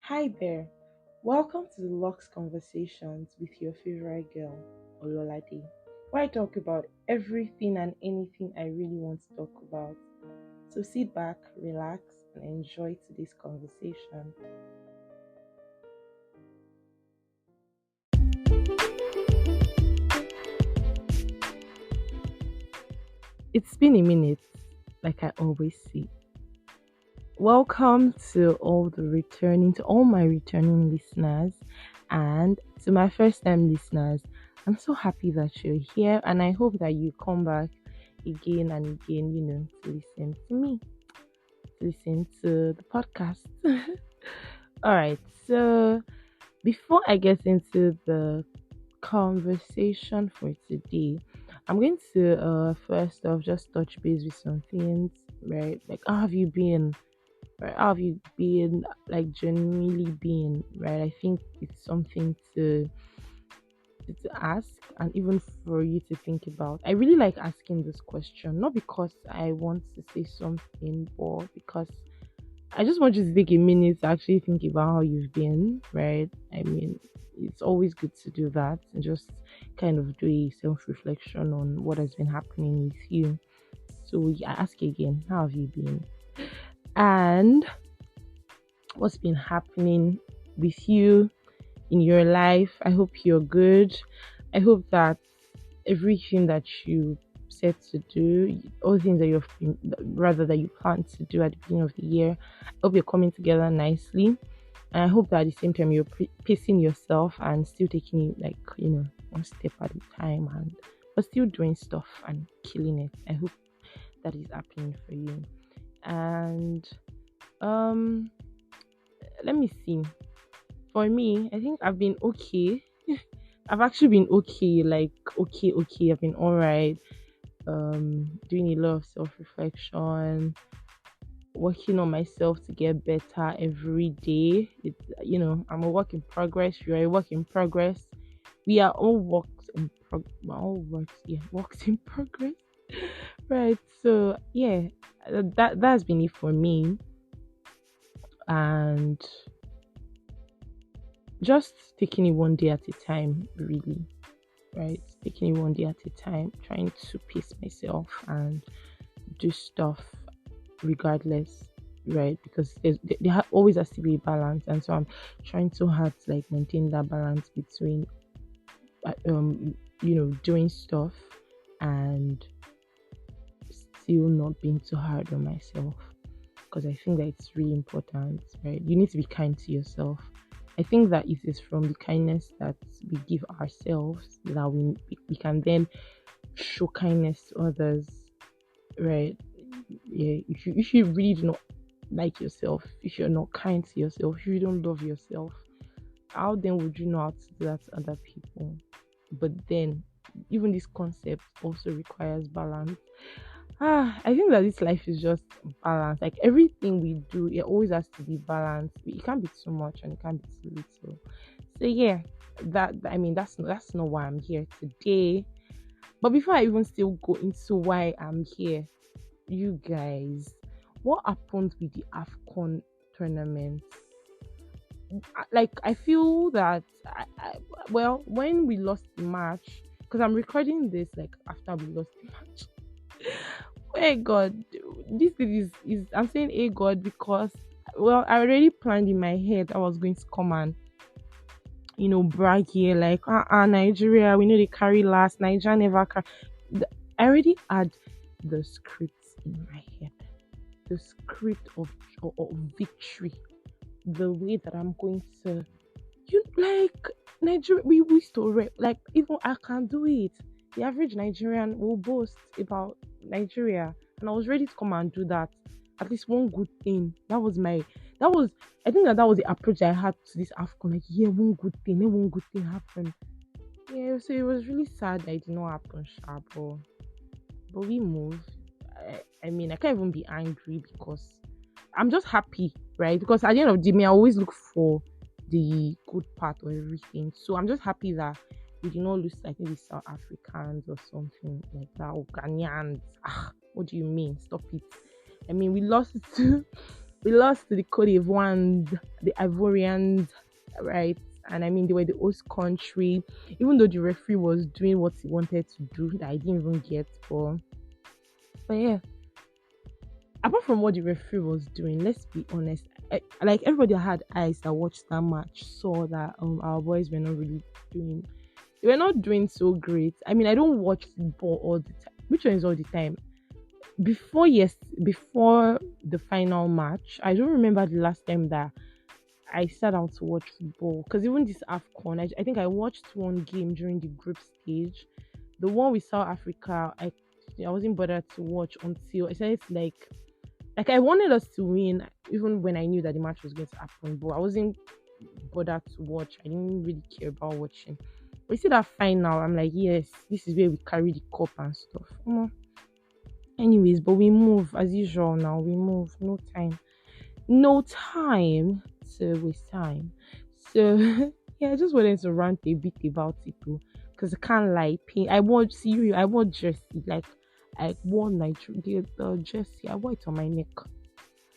Hi there. Welcome to the Lux Conversations with your favorite girl, Ololade, where I talk about everything and anything I really want to talk about. So sit back, relax, and enjoy today's conversation. It's been a minute, like I always say. Welcome to all my returning listeners, and to my first time listeners. I'm so happy that you're here, and I hope that you come back again and again, to listen to me, to listen to the podcast. All right, so before I get into the conversation for today, I'm going to first off just touch base with some things, right? Like, how have you been? Right? How have you been? Like, genuinely been, right? I think it's something to ask and even for you to think about. I really like asking this question, not because I want to say something, but because I just want you to take a minute to actually think about how you've been, right? I mean, it's always good to do that and just kind of do a self reflection on what has been happening with you. So I ask you again, how have you been? And what's been happening with you in your life? I hope you're good. I hope that everything that you set to do, all the things that rather that you plan to do at the beginning of the year, I hope you're coming together nicely. And I hope that at the same time you're pacing yourself and still taking it like, one step at a time and but still doing stuff and killing it. I hope that is happening for you. And um let me see. For me, I think I've been okay. I've actually been okay, like okay. I've been alright. Doing a lot of self-reflection, working on myself to get better every day. I'm a work in progress. You're a work in progress. We are all works in progress. Right. So yeah, that's been it for me. And just taking it one day at a time, really, right? Taking it one day at a time, trying to pace myself and do stuff regardless, right? Because always has to be a balance, and so I'm trying so hard to like maintain that balance between, doing stuff and still not being too hard on myself. Because I think that it's really important, right? You need to be kind to yourself. I think that it is from the kindness that we give ourselves that we can then show kindness to others, right? Yeah, if you really do not like yourself, if you're not kind to yourself, if you don't love yourself, how then would you know how to do that to other people? But then, even this concept also requires balance. I think that this life is just balance. Like everything we do, it always has to be balanced. It can't be too much and it can't be too little. So yeah, that's not why I'm here today. But before I even still go into why I'm here, you guys, what happened with the AFCON tournament? Like I feel that well, when we lost the match, because I'm recording this like after we lost the match. Hey God, this thing is I'm saying hey God because well I already planned in my head I was going to come and brag here like Nigeria, we know they carry last, Nigeria never carry. I already had the scripts in my head, the script of victory, the way that I'm going to, like Nigeria, we used to like even I can do it. The average Nigerian will boast about Nigeria, and I was ready to come and do that. At least one good thing. That was I think that was the approach I had to this AFCON. Like, yeah, one good thing, let one good thing happen. Yeah, so it was really sad that it did not happen, sharp, but we moved. I mean, I can't even be angry because I'm just happy, right? Because at the end of the day, I always look for the good part of everything. So I'm just happy that we did not lose like maybe South Africans or something like that, or Ghanaians. What do you mean? Stop it. I mean, we lost to We lost to the Cote d'Ivoire, the Ivorians, right? And I mean, they were the host country. Even though the referee was doing what he wanted to do, that I didn't even get. But yeah, apart from what the referee was doing, let's be honest. Like everybody that had eyes that watched that match saw that our boys were not really doing. They were not doing so great. I mean, I don't watch football all the time. Which one is all the time? Before the final match, I don't remember the last time that I sat down to watch football. Because even this AFCON, I think I watched one game during the group stage. The one with South Africa, I wasn't bothered to watch until I started to like I wanted us to win, even when I knew that the match was going to happen, but I wasn't bothered to watch. I didn't really care about watching. But you see that final, I'm like, yes, this is where we carry the cup and stuff. Anyways, but we move as usual now. We move. No time to waste time. So yeah, I just wanted to rant a bit about it too, because I can't lie. I wore cereal. I wore jersey. Like I wore the jersey. I wore it on my neck.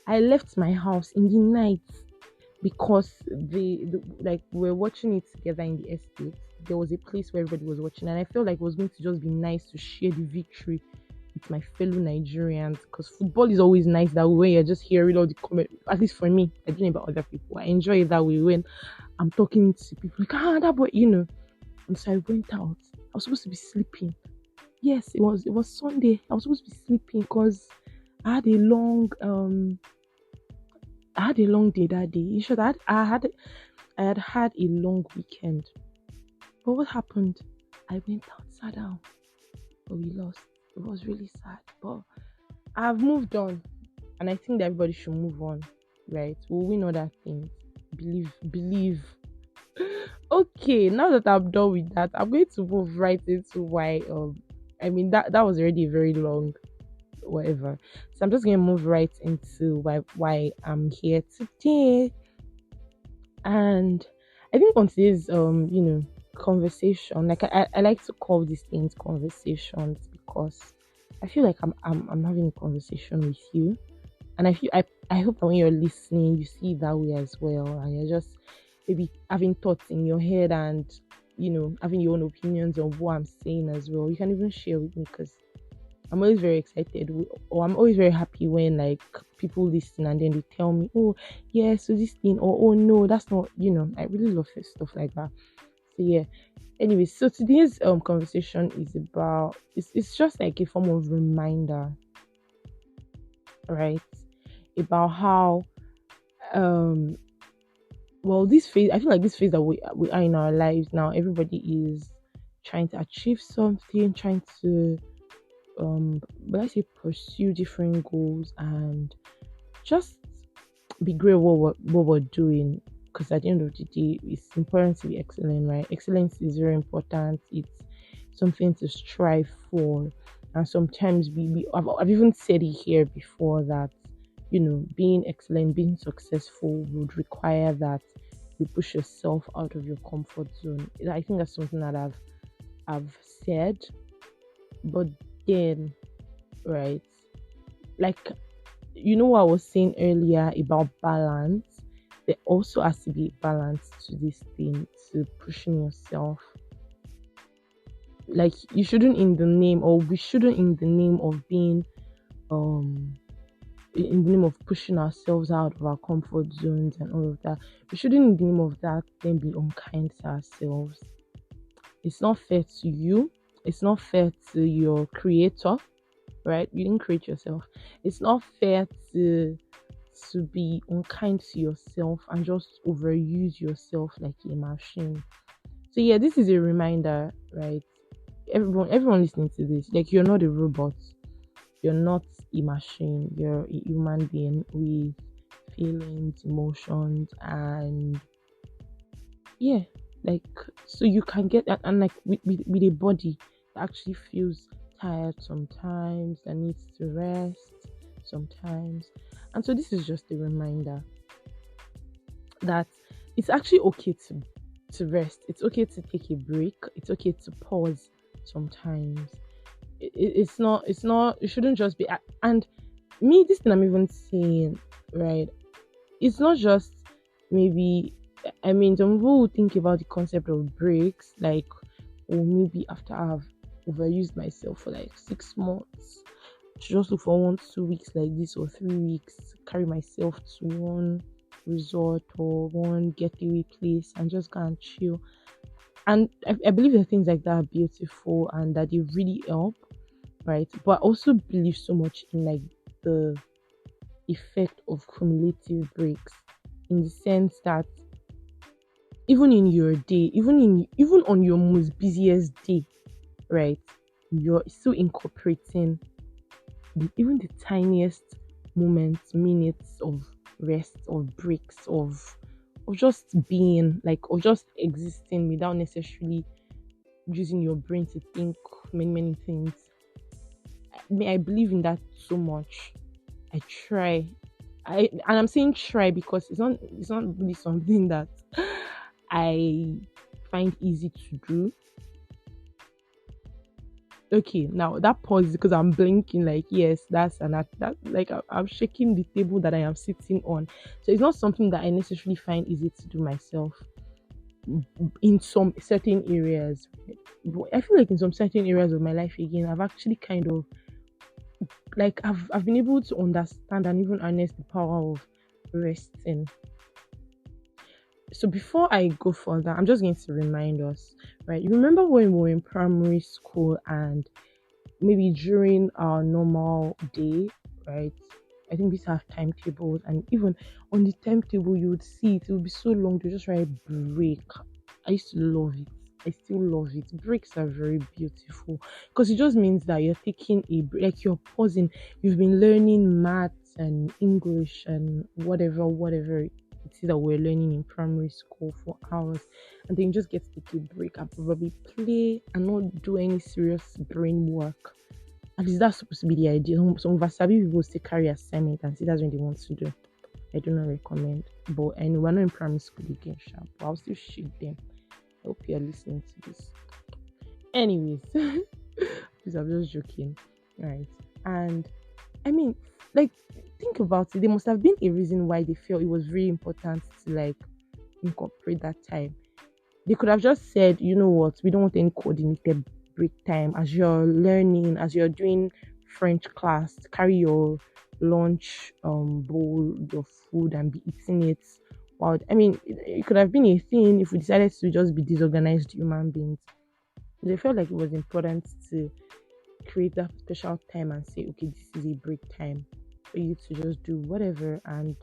I left my house in the night because the like we were watching it together in the estate. There was a place where everybody was watching, and I felt like it was going to just be nice to share the victory with my fellow Nigerians, because football is always nice that way. You're just hearing all the comment. At least for me, I don't know about other people. I enjoy it that way when I'm talking to people like, that boy, And so I went out. I was supposed to be sleeping. Yes, it was Sunday. I was supposed to be sleeping because I had a long day that day. You should I had a long weekend. But what happened? I went out, sat down, but we lost. It was really sad. But I've moved on, and I think that everybody should move on, right? We'll win other things. Believe. Okay, now that I'm done with that, I'm going to move right into why. I mean that was already very long, whatever. So I'm just gonna move right into why I'm here today. And I think on today's conversation, like I like to call these things conversations because I feel like I'm having a conversation with you, and I hope that when you're listening you see it that way as well, and you're just maybe having thoughts in your head and having your own opinions on what I'm saying as well. You can even share with me because I'm always very excited, or I'm always very happy when like people listen and then they tell me, oh yeah, so this thing, or oh no, that's not. I really love stuff like that. So yeah. Anyway, so today's conversation is about it's just like a form of reminder, right? About how well this phase, I feel like this phase that we are in our lives now, everybody is trying to achieve something, trying to but I say pursue different goals and just be great at what we're doing, because at the end of the day it's important to be excellent, right? Excellence is very important. It's something to strive for, and sometimes I've even said it here before that being excellent, being successful would require that you push yourself out of your comfort zone. I think that's something that I've said. But then, right, like what I was saying earlier about balance, there also has to be balance to this thing, to pushing yourself. Like you shouldn't in the name, or we shouldn't in the name of being in the name of pushing ourselves out of our comfort zones and all of that, we shouldn't in the name of that then be unkind to ourselves. It's not fair to you. It's not fair to your creator, right? You didn't create yourself. It's not fair to be unkind to yourself and just overuse yourself like a machine. So yeah, this is a reminder, right? Everyone listening to this, like you're not a robot. You're not a machine. You're a human being with feelings, emotions, and yeah, like so you can get that, and like with a body that actually feels tired sometimes, that needs to rest sometimes. And so this is just a reminder that it's actually okay to rest. It's okay to take a break. It's okay to pause sometimes. It's not, it shouldn't just be, and me, this thing I'm even saying, right? it's not just maybe, I mean, some people would think about the concept of breaks, like, or maybe after I've overused myself for like 6 months, to just look for 1 2 weeks like this, or 3 weeks, carry myself to one resort or one getaway place and just go and chill. And I believe that things like that are beautiful and that they really help, right? But I also believe so much in like the effect of cumulative breaks, in the sense that even in your day, even on your most busiest day, right, you're still incorporating even the tiniest moments, minutes of rest, of breaks, of just being, like, of just existing without necessarily using your brain to think many things. I believe in that so much. I try. And I'm saying try because it's not really something that I find easy to do. Okay, now that pause is because I'm blinking, like, yes, that's an act, that, like, I'm shaking the table that I am sitting on. So it's not something that I necessarily find easy to do myself in some certain areas. But I feel like in some certain areas of my life, again, I've actually kind of, like, I've been able to understand and even harness the power of resting. So before I go further, I'm just going to remind us, right? You remember when we were in primary school and maybe during our normal day, right? I think we used to have timetables, and even on the timetable, you would see it would be so long to just write break. I used to love it. I still love it. Breaks are very beautiful because it just means that you're taking a break, like you're pausing. You've been learning maths and English and whatever it is that we're learning in primary school for hours, and then you just get to take a break and probably play and not do any serious brain work. At least that's supposed to be the idea. Some Vasabi people still carry assignment and see that's when they want to do. I do not recommend. But anyway, we're not in primary school again, sharp. But I'll still shoot them. I hope you're listening to this. Anyways, please, I'm just joking. Right. And I mean, like, think about it. There must have been a reason why they felt it was very important to like incorporate that time. They could have just said, you know what, we don't want any coordinated break time as you're learning, as you're doing French class, carry your lunch bowl, your food, and be eating it. Wow, I mean, it could have been a thing if we decided to just be disorganized human beings. They felt like it was important to create that special time and say, okay, this is a break time for you to just do whatever. And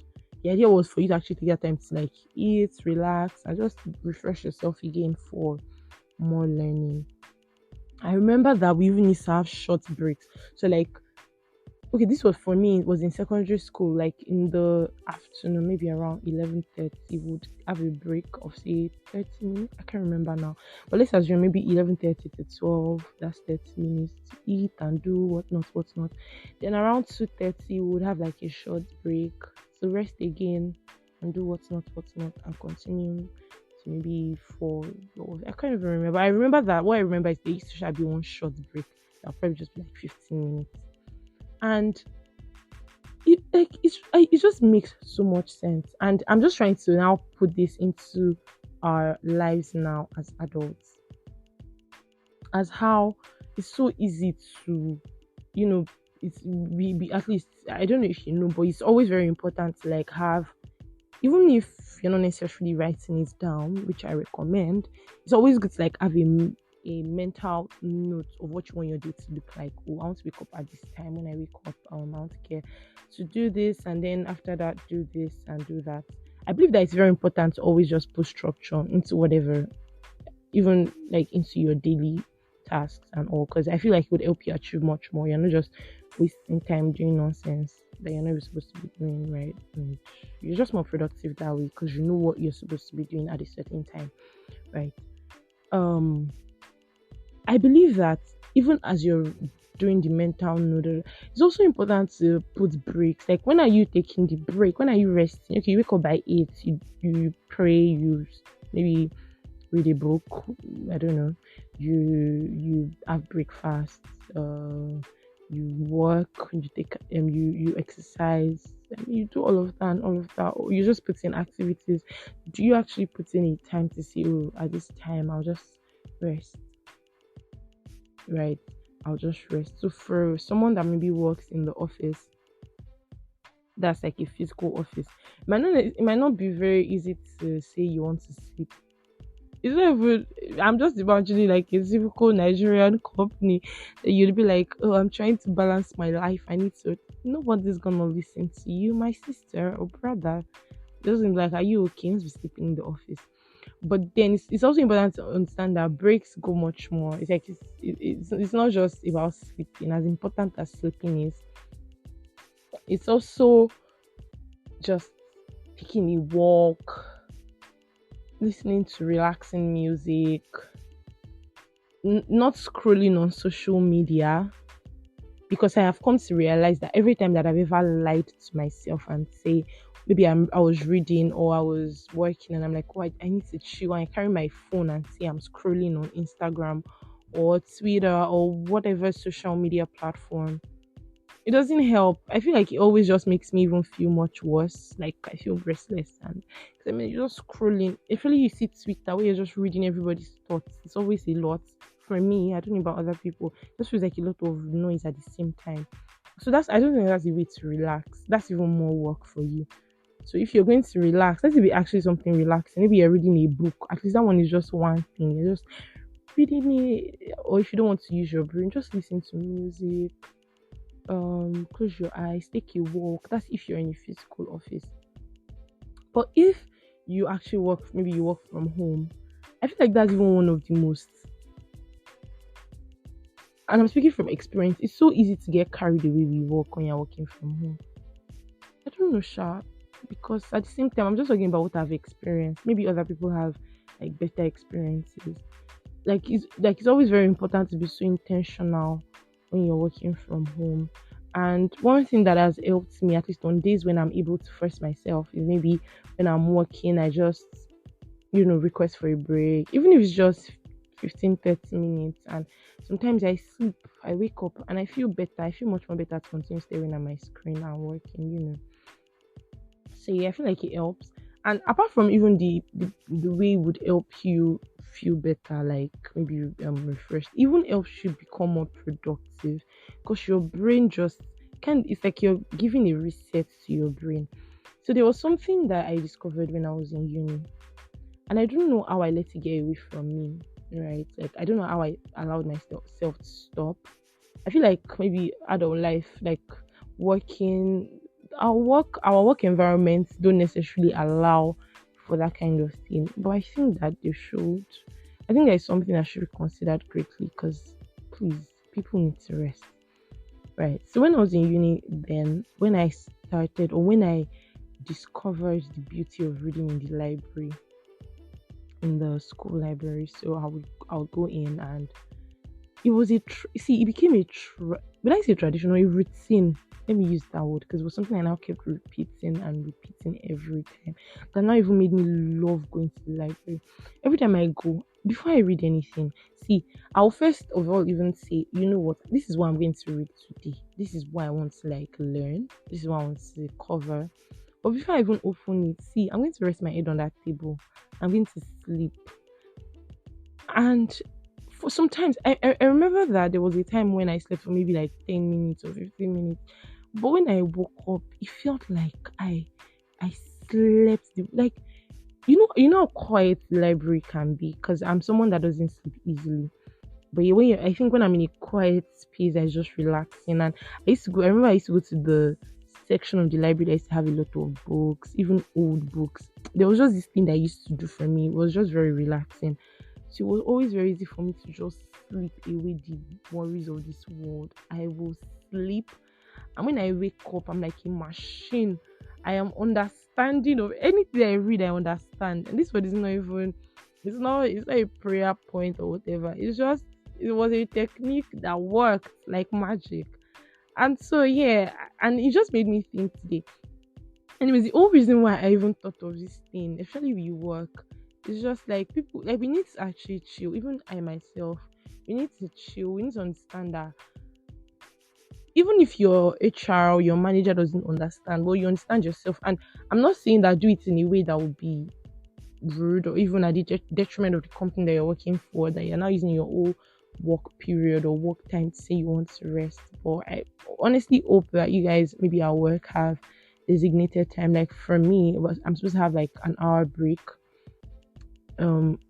the idea was for you to actually take that time to like eat, relax, and just refresh yourself again for more learning. I remember that we even used to have short breaks. So like, okay, this was for me, it was in secondary school, like in the afternoon, maybe around 11:30, would have a break of say 30 minutes. I can't remember now. But let's assume maybe 11:30 to 12, that's 30 minutes to eat and do whatnot. Then around 2:30 we would have like a short break to rest again and do whatnot and continue to maybe 4 or I can't even remember. I remember that what I remember is they used to be one short break. That'll probably just be like 15 minutes. And it just makes so much sense. And I'm just trying to now put this into our lives now as adults, as how it's so easy to, you know, it's we at least, I don't know if you know, but it's always very important to like have, even if you're not necessarily writing it down, which I recommend, it's always good to like have a mental note of what you want your day to look like. Oh, I want to wake up at this time. When I wake up, I want to care to do this, and then after that, do this and do that. I believe that it's very important to always just put structure into whatever, even like into your daily tasks and all, because I feel like it would help you achieve much more. You're not just wasting time doing nonsense that you're not supposed to be doing, right? And you're just more productive that way because you know what you're supposed to be doing at a certain time, right? Um, I believe that even as you're doing the mental noodle, it's also important to put breaks. Like, when are you taking the break? When are you resting? Okay, you wake up by 8, you pray, you maybe read a book, I don't know, you have breakfast, you work, you take you exercise, You do all of that and all of that, or you just put in activities. Do you actually put in a time to say, oh, at this time I'll just rest, right? I'll just rest. So for someone that maybe works in the office, that's like a physical office, it might not be very easy to say you want to sleep. It's not even. I'm just imagining like a typical Nigerian company that you'd be like, "Oh, I'm trying to balance my life. I need to." Nobody's gonna listen to you, my sister or brother. Doesn't be like, "Are you okay?" Let's be sleeping in the office. But then it's also important to understand that breaks go much more. It's like it's not just about sleeping. As important as sleeping is, it's also just taking a walk, listening to relaxing music, not scrolling on social media, because I have come to realize that every time that I've ever lied to myself and say maybe I was reading or I was working and I'm like, oh, I need to chill, and I carry my phone and say I'm scrolling on Instagram or Twitter or whatever social media platform, it doesn't help. I feel like it always just makes me even feel much worse. Like I feel restless, and 'cause I mean, you're just scrolling. If really you see Twitter where you're just reading everybody's thoughts, it's always a lot. For me, I don't know about other people. It just feels like a lot of noise at the same time. So I don't think that's a way to relax. That's even more work for you. So if you're going to relax, let it be actually something relaxing. Maybe you're reading a book. At least that one is just one thing. You're just reading it, or if you don't want to use your brain, just listen to music, close your eyes, take a walk. That's if you're in a physical office. But if you actually work, maybe you work from home, I feel like that's even one of the most, and I'm speaking from experience, it's so easy to get carried away with work when you're working from home. I don't know, Sha, because at the same time I'm just talking about what I've experienced. Maybe other people have like better experiences. It's always very important to be so intentional when you're working from home. And one thing that has helped me, at least on days when I'm able to force myself, is maybe when I'm working, I just request for a break, even if it's just 15-30 minutes. And sometimes I sleep, I wake up and I feel better. I feel much more better to continue staring at my screen and working. So yeah, I feel like it helps. And apart from even the way it would help you feel better, like maybe refreshed, even helps you become more productive because your brain just can. It's like you're giving a reset to your brain. So there was something that I discovered when I was in uni, and I don't know how I let it get away from me. Right, like I don't know how I allowed myself to stop. I feel like maybe adult life, like working, our work environments don't necessarily allow for that kind of thing. But I think that they should. I think that is something that should be considered greatly because please, people need to rest. Right. So when I was in uni, then when I started or when I discovered the beauty of reading in the library, in the school library, so I would go in, and it was see, it became when I say traditional, a routine. Let me use that word because it was something I now kept repeating and repeating every time. That now even made me love going to the library. Every time I go, before I read anything, see, I'll first of all even say, you know what, this is what I'm going to read today. This is what I want to like learn. This is what I want to cover. But before I even open it, see, I'm going to rest my head on that table. I'm going to sleep. And for sometimes I remember that there was a time when I slept for maybe like 10 minutes or 15 minutes. But when I woke up, it felt like I slept like you know how quiet the library can be because I'm someone that doesn't sleep easily. But I think when I'm in a quiet space, I just relaxing. And I remember I used to go to the section of the library that used to have a lot of books, even old books. There was just this thing that I used to do for me. It was just very relaxing. So it was always very easy for me to just sleep away the worries of this world. I will sleep, and when I wake up, I'm like a machine. I am understanding of anything I read. I understand, and this word is not even. It's not a prayer point or whatever. It was a technique that worked like magic. And so yeah, and it just made me think today. Anyways, the whole reason why I even thought of this thing, especially with work, is just like people like we need to actually chill. Even I myself, we need to chill. We need to understand that even if your HR or your manager doesn't understand, well, you understand yourself. And I'm not saying that do it in a way that would be rude or even at the detriment of the company that you're working for, that you're now using your whole work period or work time to say you want to rest. But I honestly hope that you guys maybe at work have designated time. Like for me, I'm supposed to have like an hour break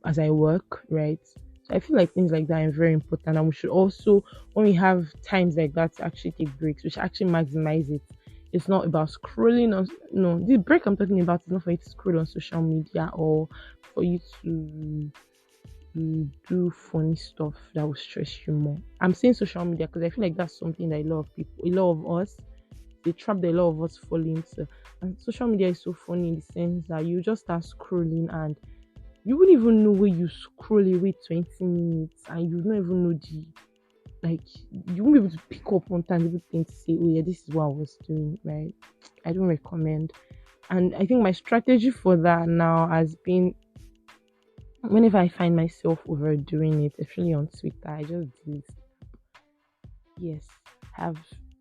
as I work, right? So I feel like things like that are very important, and we should also, when we have times like that, to actually take breaks, we should actually maximize it. It's not about scrolling on, no, the break I'm talking about is not for you to scroll on social media or for you to do funny stuff that will stress you more. I'm saying social media because I feel like that's something that a lot of people, a lot of us, they trap that a lot of us fall into. And social media is so funny in the sense that you just start scrolling and you wouldn't even know where you scroll away 20 minutes and you don't even know the, like, you won't be able to pick up on tangible things to say, oh yeah, this is what I was doing, right? I don't recommend. And I think my strategy for that now has been, whenever I find myself overdoing it, especially on Twitter, I just delete. Yes, have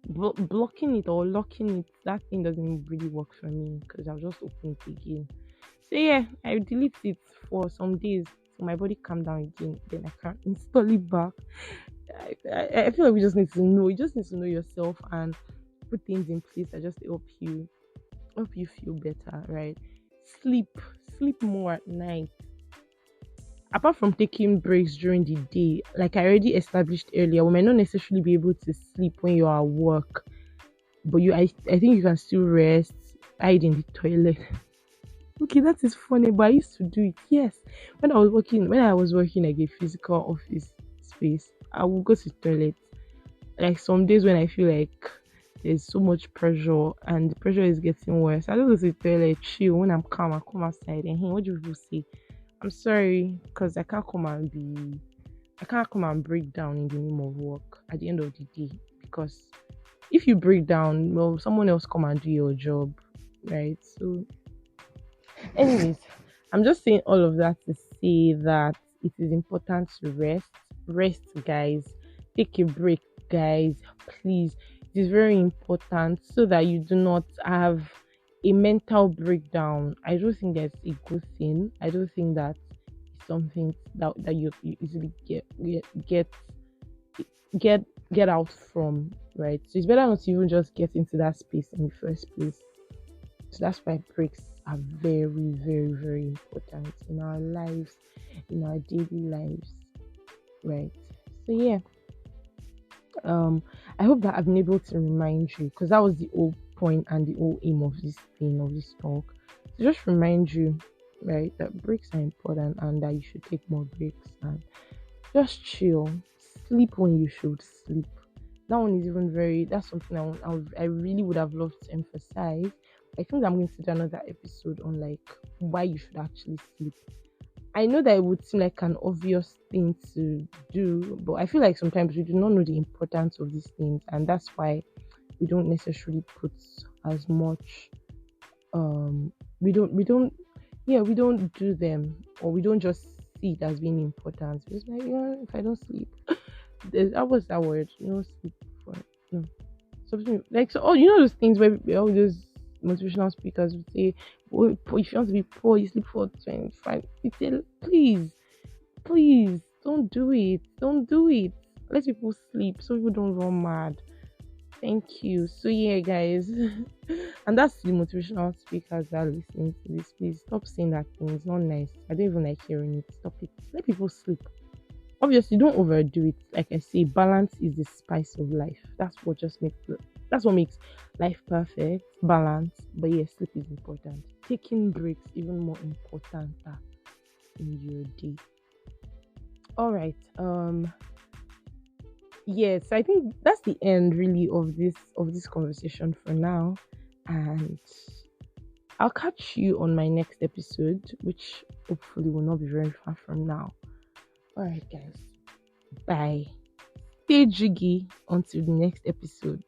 blocking it or locking it, that thing doesn't really work for me because I'll just open it again. So yeah, I delete it for some days so my body calm down again. Then I can install it back. I feel like we just need to know. You just need to know yourself and put things in place that just help you feel better, right? Sleep, sleep more at night. Apart from taking breaks during the day, like I already established earlier, we might not necessarily be able to sleep when you're at work, but I think you can still rest, hide in the toilet. Okay, that is funny, but I used to do it. Yes, when I was working like a physical office space, I would go to the toilet. Like some days when I feel like there's so much pressure and the pressure is getting worse, I just go to the toilet, chill. When I'm calm, I come outside and hey, what do people say? I'm sorry, because I can't come and break down in the name of work at the end of the day. Because if you break down, well, someone else come and do your job, right? So anyways, I'm just saying all of that to say that it is important to rest. Rest, guys. Take a break, guys. Please. It is very important so that you do not have a mental breakdown. I don't think that's a good thing. I don't think that is something that you easily get get out from, right? So it's better not to even just get into that space in the first place. So that's why breaks are very, very, very important in our lives, in our daily lives, right? So yeah, I hope that I've been able to remind you because that was the whole point and the whole aim of this thing, of this talk. To just remind you, right, that breaks are important and that you should take more breaks and just chill, sleep when you should sleep. That one is even very. That's something I really would have loved to emphasize. I think I'm going to do another episode on like why you should actually sleep. I know that it would seem like an obvious thing to do, but I feel like sometimes we do not know the importance of these things, and that's why we don't necessarily put as much. We don't yeah, we don't do them, or we don't just see it as being important. It's like, if I don't sleep, that was that word, sleep for, no, something like, so, oh, those things where all those motivational speakers would say, oh, if you want to be poor, you sleep for 25. It's please don't do it. Let people sleep so people don't run mad. Thank you. So yeah, guys, and that's the motivational speakers that are listening to this. Please stop saying that thing. It's not nice. I don't even like hearing it. Stop it. Let people sleep. Obviously, don't overdo it. Like I say, balance is the spice of life. That's what makes life perfect. Balance. But yes, sleep is important. Taking breaks even more important in your day. All right. Yes, I think that's the end really of this conversation for now. And I'll catch you on my next episode, which hopefully will not be very far from now. All right, guys. Bye. Stay jiggy until the next episode.